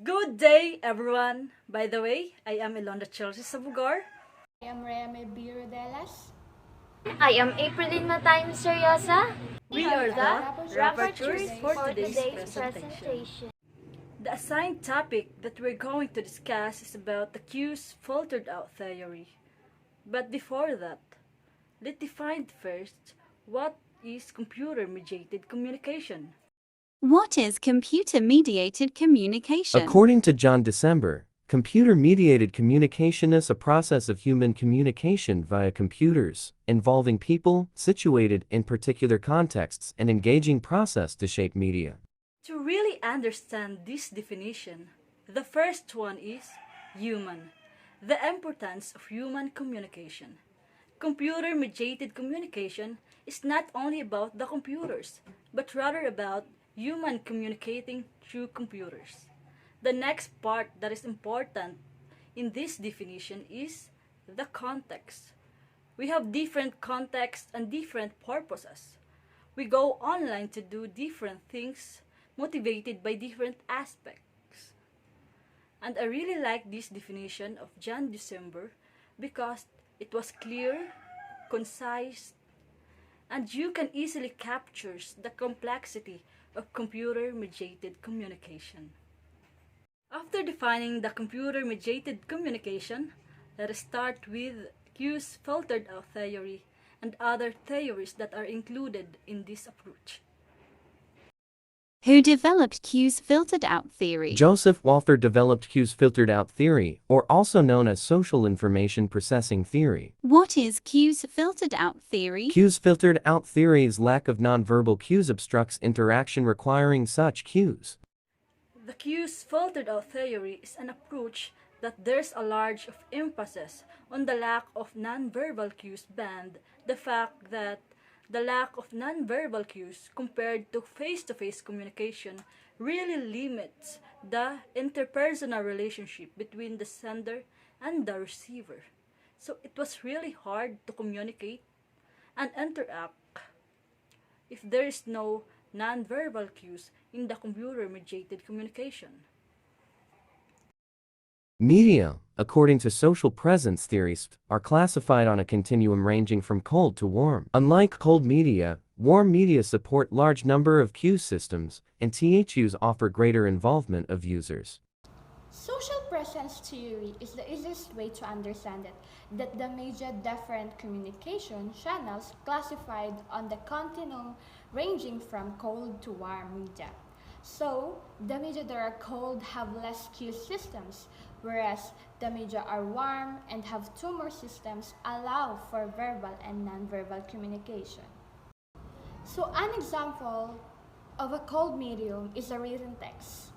Good day, everyone. By the way, I am Ilonda Chelsea Sabugar. I am Reme B. Rodelas. I am Aprilin Matay Misteriosa. We are the rapporteurs rapporteurs for today's today's presentation. presentation. The assigned topic that we're going to discuss is about the cues filtered out theory. But before that, let's define first what is computer-mediated communication. What is computer-mediated communication? According to John December, computer-mediated communication is a process of human communication via computers, involving people situated in particular contexts and engaging process to shape media. To really understand this definition, the first one is human, the importance of human communication. Computer-mediated communication is not only about the computers, but rather about human communicating through computers. The next part that is important in this definition is the context. We have different contexts and different purposes. We go online to do different things motivated by different aspects. And I really like this definition of John December because it was clear, concise, and you can easily capture the complexity of computer-mediated communication. After defining the computer-mediated communication, let us start with cues filtered out theory and other theories that are included in this approach. Who developed cues filtered out theory? Joseph Walther developed cues filtered out theory, or also known as social information processing theory. What is cues filtered out theory? Cues filtered out theory's lack of nonverbal cues obstructs interaction requiring such cues. The cues filtered out theory is an approach that there's a large of emphasis on the lack of nonverbal cues and the fact that the lack of nonverbal cues compared to face-to-face communication really limits the interpersonal relationship between the sender and the receiver. So it was really hard to communicate and interact if there is no nonverbal cues in the computer-mediated communication. Media, according to social presence theorists, are classified on a continuum ranging from cold to warm. Unlike cold media, warm media support large number of cue systems, and THUs offer greater involvement of users. Social presence theory is the easiest way to understand it, that the major different communication channels classified on the continuum ranging from cold to warm media. So, the media that are cold have less cue systems, whereas the media are warm and have two more systems allow for verbal and nonverbal communication. So, an example of a cold medium is a written text.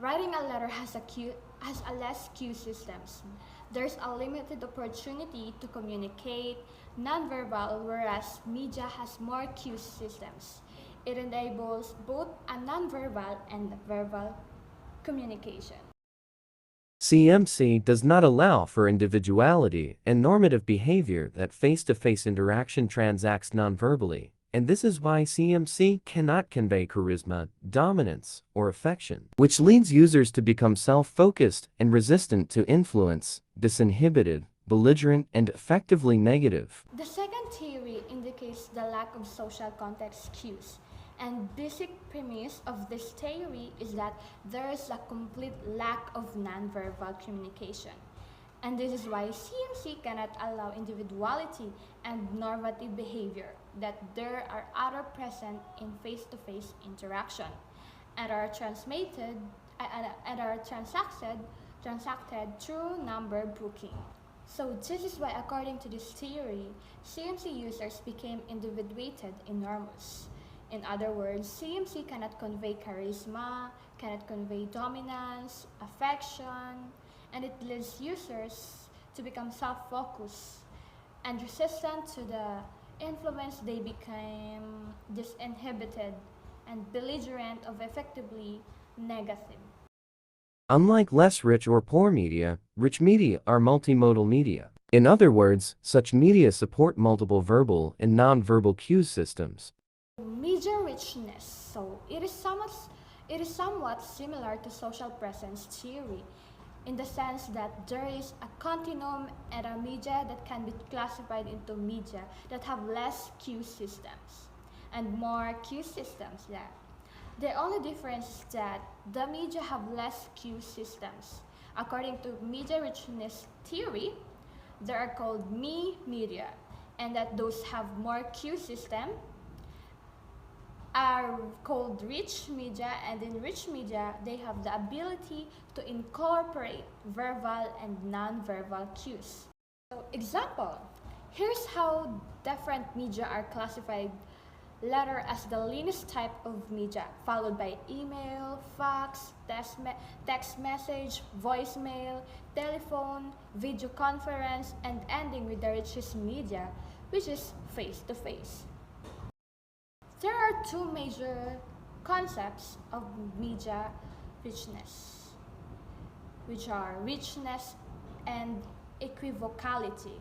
Writing a letter has a less cue systems. There's a limited opportunity to communicate nonverbal, whereas media has more cue systems. It enables both a nonverbal and verbal communication. CMC does not allow for individuality and normative behavior that face-to-face interaction transacts nonverbally, and this is why CMC cannot convey charisma, dominance, or affection, which leads users to become self-focused and resistant to influence, disinhibited, belligerent, and effectively negative. The second theory indicates the lack of social context cues. And basic premise of this theory is that there is a complete lack of nonverbal communication. And this is why CMC cannot allow individuality and normative behavior that there are other present in face-to-face interaction and are transacted through number booking. So this is why, according to this theory, CMC users became individuated enormous. In other words, CMC cannot convey charisma, cannot convey dominance, affection, and it leads users to become self-focused and resistant to the influence. They became disinhibited and belligerent of effectively negative. Unlike less rich or poor media, rich media are multimodal media. In other words, such media support multiple verbal and non-verbal cue systems. Media richness. So it is It is somewhat similar to social presence theory, in the sense that there is a continuum and a media that can be classified into media that have less cue systems and more cue systems. Yeah. The only difference is that the media have less cue systems. According to media richness theory, they are called me media, and that those have more cue system are called rich media, and in rich media they have the ability to incorporate verbal and non-verbal cues. So example, here's how different media are classified. Letter as the leanest type of media, followed by email, fax, text message, voicemail, telephone, video conference, and ending with the richest media, which is face-to-face. There are two major concepts of media richness, which are richness and equivocality.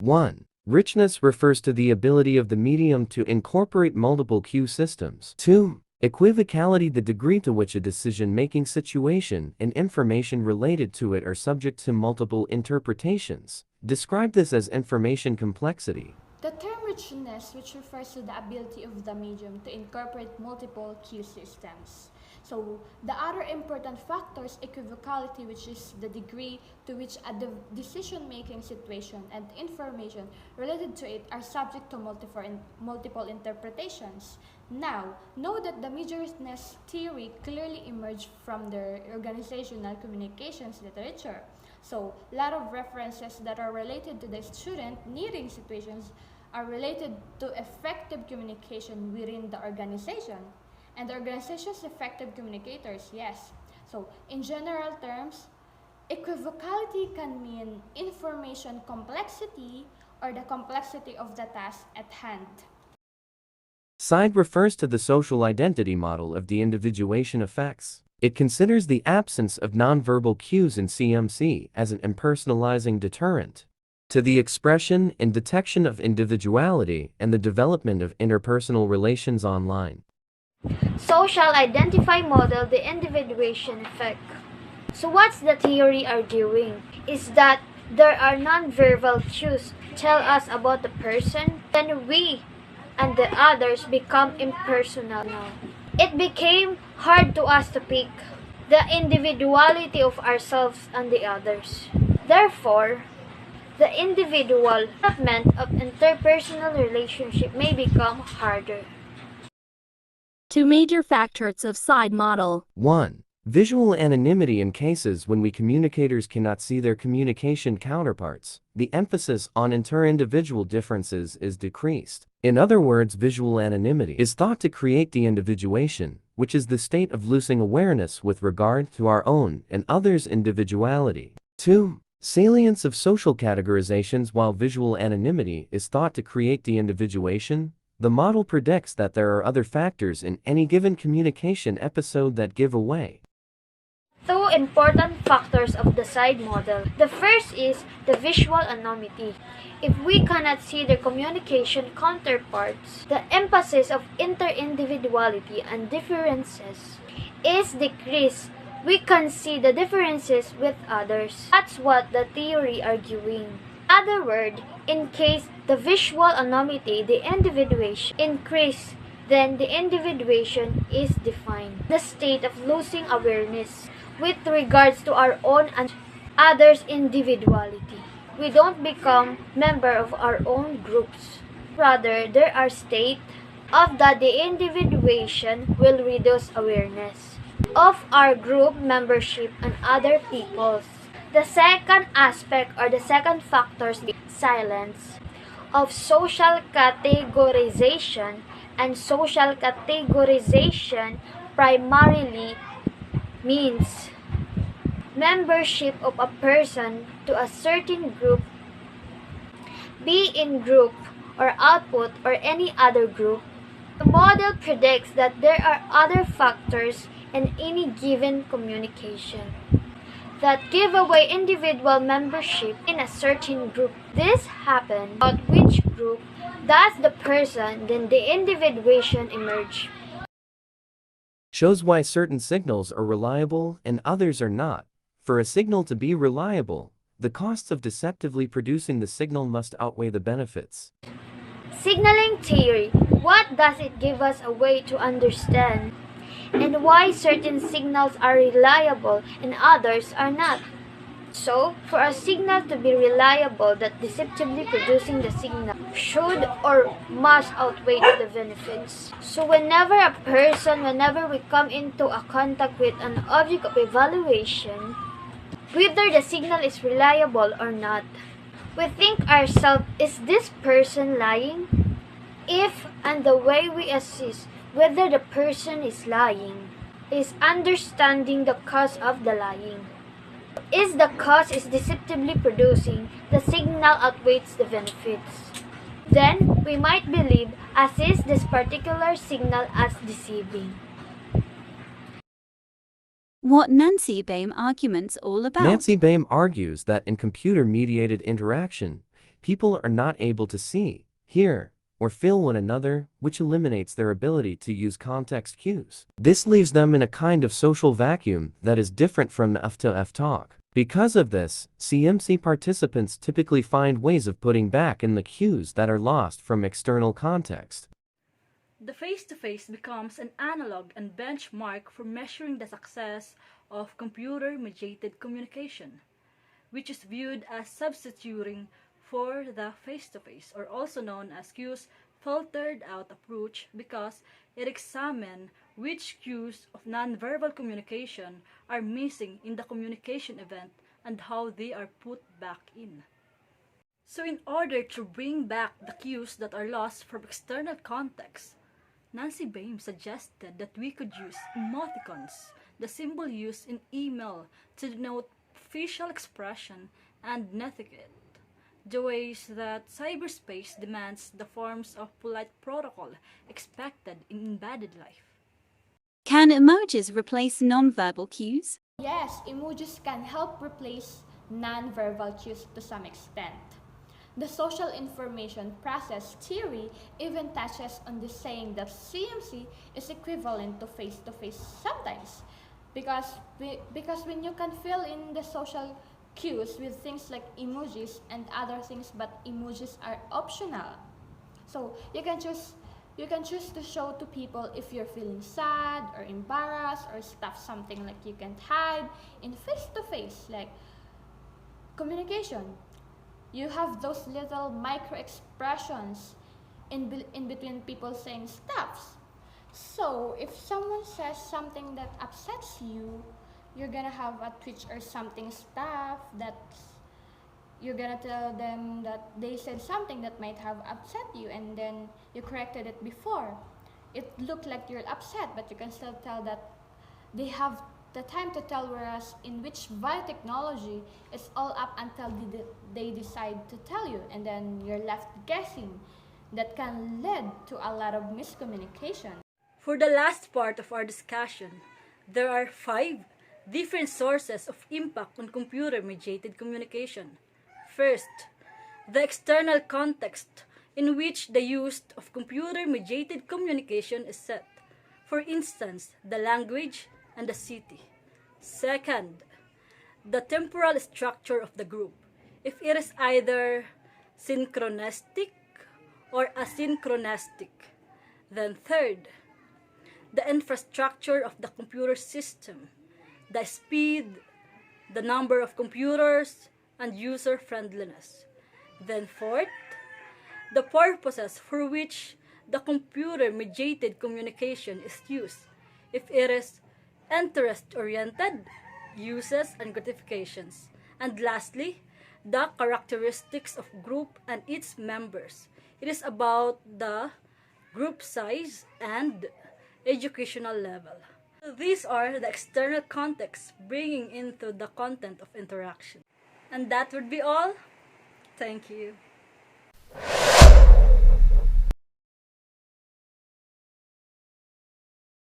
1. Richness refers to the ability of the medium to incorporate multiple cue systems. 2. Equivocality, the degree to which a decision-making situation and information related to it are subject to multiple interpretations. Describe this as information complexity. The term richness, which refers to the ability of the medium to incorporate multiple cue systems. So the other important factor is equivocality, which is the degree to which a decision-making situation and information related to it are subject to multiple interpretations. Now, know that the media-richness theory clearly emerged from the organizational communications literature. So, a lot of references that are related to the student needing situations are related to effective communication within the organization. And the organization's effective communicators, yes. So, in general terms, equivocality can mean information complexity or the complexity of the task at hand. SIDE refers to the social identity model of de-individuation effects. It considers the absence of nonverbal cues in CMC as an impersonalizing deterrent to the expression and detection of individuality and the development of interpersonal relations online. Social identify model the individuation effect. So what's the theory arguing? Is that there are non-verbal cues tell us about the person, then we and the others become impersonal. It became hard to us to pick the individuality of ourselves and the others. Therefore, the individual development of interpersonal relationship may become harder. Two major factors of SIDE model. 1. Visual anonymity. In cases when we communicators cannot see their communication counterparts, the emphasis on inter-individual differences is decreased. In other words, visual anonymity is thought to create de-individuation, which is the state of losing awareness with regard to our own and others' individuality. 2. Salience of social categorizations. While visual anonymity is thought to create de-individuation, the model predicts that there are other factors in any given communication episode that give away. Two important factors of the SIDE model. The first is the visual anonymity. If we cannot see their communication counterparts, the emphasis of inter-individuality and differences is decreased. We can see the differences with others. That's what the theory arguing. In other words, in case the visual anonymity, the individuation increase, then the individuation is defined. The state of losing awareness with regards to our own and others' individuality. We don't become member of our own groups. Rather, there are state of that the individuation will reduce awareness of our group membership and other people's. The second aspect or the second factor is silence of social categorization, and social categorization primarily means membership of a person to a certain group, be in group or output or any other group. The model predicts that there are other factors in any given communication that give away individual membership in a certain group. This happens about which group does the person, then the individuation emerge. shows why certain signals are reliable and others are not. For a signal to be reliable, the costs of deceptively producing the signal must outweigh the benefits. Signaling theory. What does it give us a way to understand? And why certain signals are reliable and others are not? So, for a signal to be reliable, that deceptively producing the signal should or must outweigh the benefits. So whenever we come into a contact with an object of evaluation, whether the signal is reliable or not, we think ourselves, is this person lying? If and the way we assess whether the person is lying is understanding the cause of the lying. Is the cause is deceptively producing, the signal outweighs the benefits. Then we might believe assess this particular signal as deceiving. What Nancy Baim arguments all about? Nancy Baim argues that in computer-mediated interaction, people are not able to see, hear, or feel one another, which eliminates their ability to use context cues. This leaves them in a kind of social vacuum that is different from F2F talk. Because of this, CMC participants typically find ways of putting back in the cues that are lost from external context. The face-to-face becomes an analog and benchmark for measuring the success of computer-mediated communication, which is viewed as substituting for the face-to-face, or also known as cues filtered out approach, because it examines which cues of nonverbal communication are missing in the communication event and how they are put back in. So in order to bring back the cues that are lost from external context, Nancy Baim suggested that we could use emoticons, the symbol used in email to denote facial expression and netiquette, the ways that cyberspace demands the forms of polite protocol expected in embedded life. Can emojis replace nonverbal cues? Yes, emojis can help replace non-verbal cues to some extent. The social information process theory even touches on the saying that CMC is equivalent to face-to-face sometimes, because when you can fill in the social cues with things like emojis and other things, but emojis are optional. So you can choose to show to people if you're feeling sad or embarrassed or stuff, something like you can't hide. In face-to-face, like communication, you have those little micro expressions in between people saying stuffs. So if someone says something that upsets you, you're gonna have a twitch or something stuff that you're gonna tell them that they said something that might have upset you, and then you corrected it before. It looked like you're upset, but you can still tell that they have the time to tell, whereas in which via technology, it's all up until they decide to tell you, and then you're left guessing. That can lead to a lot of miscommunication. For the last part of our discussion, there are 5 different sources of impact on computer-mediated communication. First, the external context in which the use of computer-mediated communication is set. For instance, the language and the city. Second, the temporal structure of the group, if it is either synchronistic or asynchronistic. Then third, the infrastructure of the computer system, the speed, the number of computers, and user friendliness. Then fourth, the purposes for which the computer-mediated communication is used, if it is interest-oriented, uses and gratifications. And lastly, the characteristics of group and its members. It is about the group size and educational level. So these are the external contexts bringing into the content of interaction. And that would be all. Thank you.